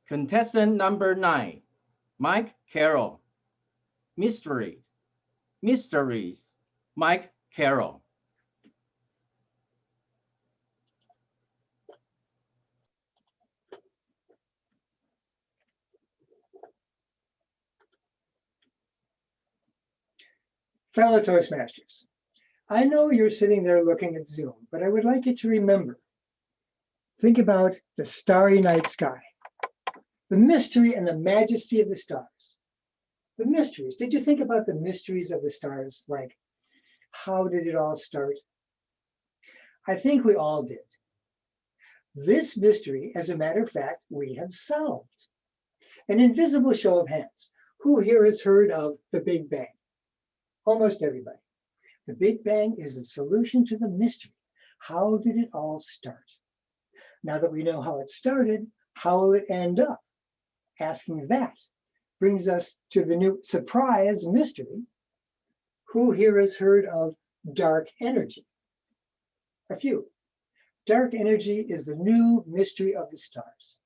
Contestant number 9, Mike Carroll. Mysteries. Mysteries. Mike Carroll. Fellow Toastmasters, I know you're sitting there looking at Zoom, but I would like you to remember, think about the starry night sky, the mystery and the majesty of the stars. The mysteries, did you think about the mysteries of the stars? Like, how did it all start? I think we all did. This mystery, as a matter of fact, we have solved. An invisible show of hands. Who here has heard of the Big Bang? Almost everybody. The Big Bang is the solution to the mystery. How did it all start? Now that we know how it started, how will it end up? Asking that brings us to the new surprise mystery. Who here has heard of dark energy? A few. Dark energy is the new mystery of the stars.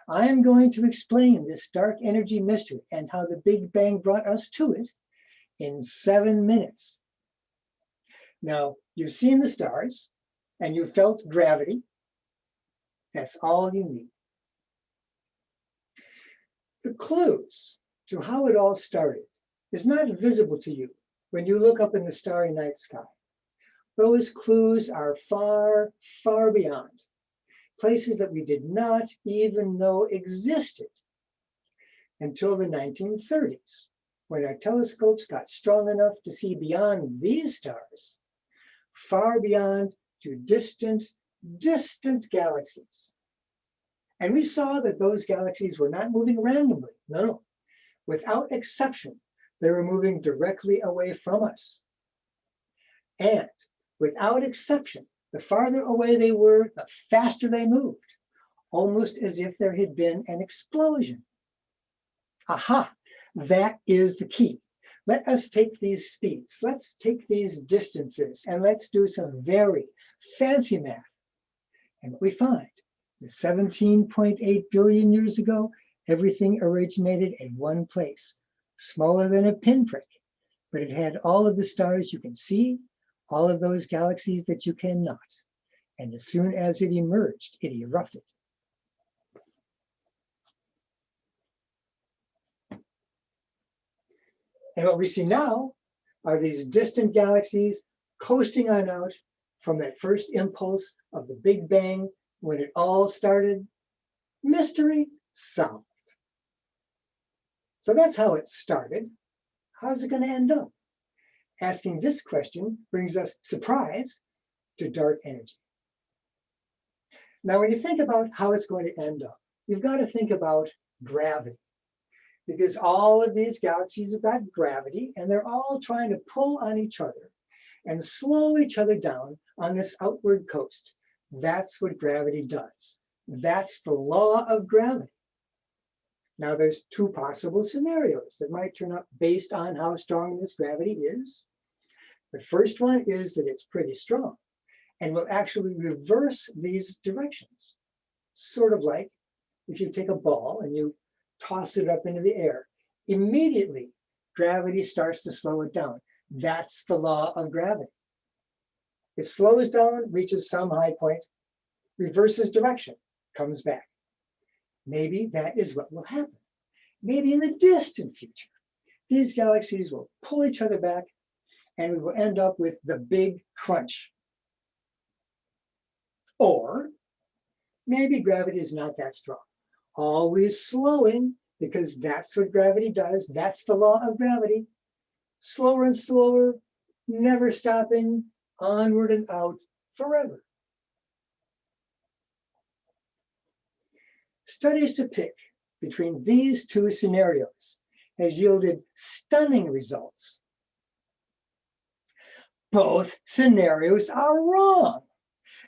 I am going to explain this dark energy mystery and how the Big Bang brought us to it in 7 minutes. Now, you've seen the stars and you felt gravity. That's all you need. The clues to how it all started is not visible to you when you look up in the starry night sky. Those clues are far, far beyond, places that we did not even know existed until the 1930s, when our telescopes got strong enough to see beyond these stars, far beyond to distant, distant galaxies. And we saw that those galaxies were not moving randomly. No, without exception, they were moving directly away from us. And without exception, the farther away they were, the faster they moved, almost as if there had been an explosion. Aha, that is the key. Let us take these speeds, let's take these distances, and let's do some very fancy math. And what we find, the 17.8 billion years ago, everything originated in one place, smaller than a pinprick, but it had all of the stars you can see, all of those galaxies that you cannot. And as soon as it emerged, it erupted. And what we see now are these distant galaxies coasting on out from that first impulse of the Big Bang when it all started. Mystery solved. So that's how it started. How's it going to end up? Asking this question brings us, surprise, to dark energy. Now, when you think about how it's going to end up, you've got to think about gravity, because all of these galaxies have got gravity and they're all trying to pull on each other and slow each other down on this outward coast. That's what gravity does. That's the law of gravity. Now, there's two possible scenarios that might turn up based on how strong this gravity is. The first one is that it's pretty strong and will actually reverse these directions. Sort of like if you take a ball and you toss it up into the air, immediately gravity starts to slow it down. That's the law of gravity. It slows down, reaches some high point, reverses direction, comes back. Maybe that is what will happen. Maybe in the distant future, these galaxies will pull each other back and we will end up with the big crunch. Or maybe gravity is not that strong, always slowing, because that's what gravity does. That's the law of gravity. Slower and slower, never stopping, onward and out forever. Studies to pick between these two scenarios has yielded stunning results. Both scenarios are wrong.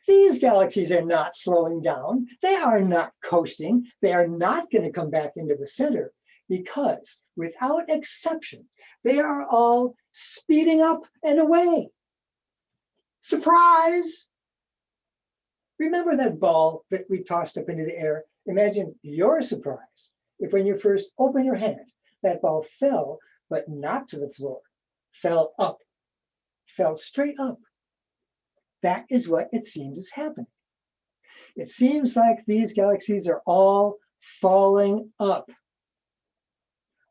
These galaxies are not slowing down. They are not coasting. They are not going to come back into the center because, without exception, they are all speeding up and away. Surprise! Remember that ball that we tossed up into the air? Imagine your surprise if when you first open your hand, that ball fell, but not to the floor, fell up, fell straight up. That is what it seems is happening. It seems like these galaxies are all falling up.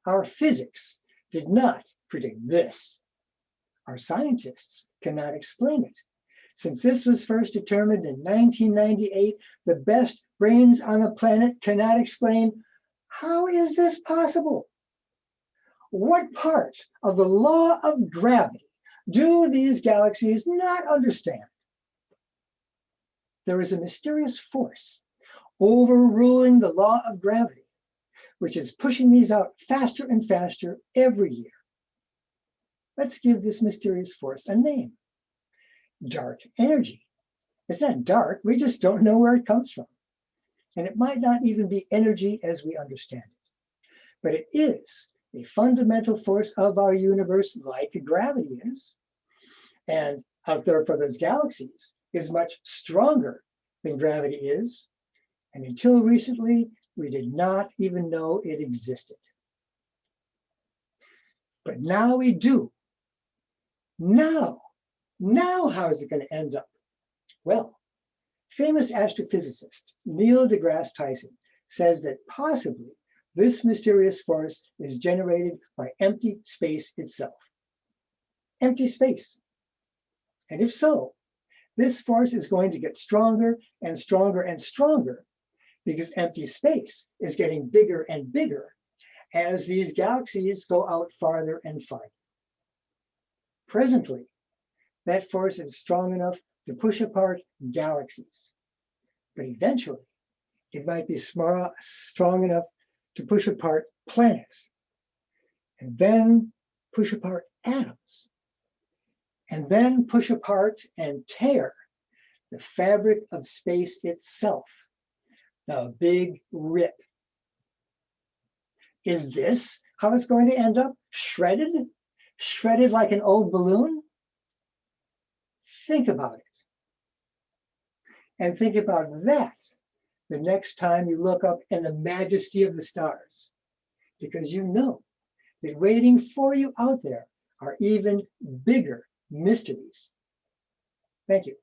Our physics did not predict this. Our scientists cannot explain it. Since this was first determined in 1998, the best brains on the planet cannot explain, how is this possible? What part of the law of gravity do these galaxies not understand? There is a mysterious force overruling the law of gravity, which is pushing these out faster and faster every year. Let's give this mysterious force a name. Dark energy. It's not dark, we just don't know where it comes from. And it might not even be energy as we understand it. But it is a fundamental force of our universe, like gravity is. And out there for those galaxies is much stronger than gravity is. And until recently, we did not even know it existed. But now we do. Now how is it going to end up? Well, famous astrophysicist Neil deGrasse Tyson says that possibly this mysterious force is generated by empty space itself. Empty space. And if so, this force is going to get stronger and stronger and stronger because empty space is getting bigger and bigger as these galaxies go out farther and farther. Presently, that force is strong enough to push apart galaxies. But eventually, it might be strong enough to push apart planets, and then push apart atoms, and then push apart and tear the fabric of space itself, the Big Rip. Is this how it's going to end up? Shredded? Shredded like an old balloon? Think about it. And think about that the next time you look up in the majesty of the stars, because you know that waiting for you out there are even bigger mysteries. Thank you.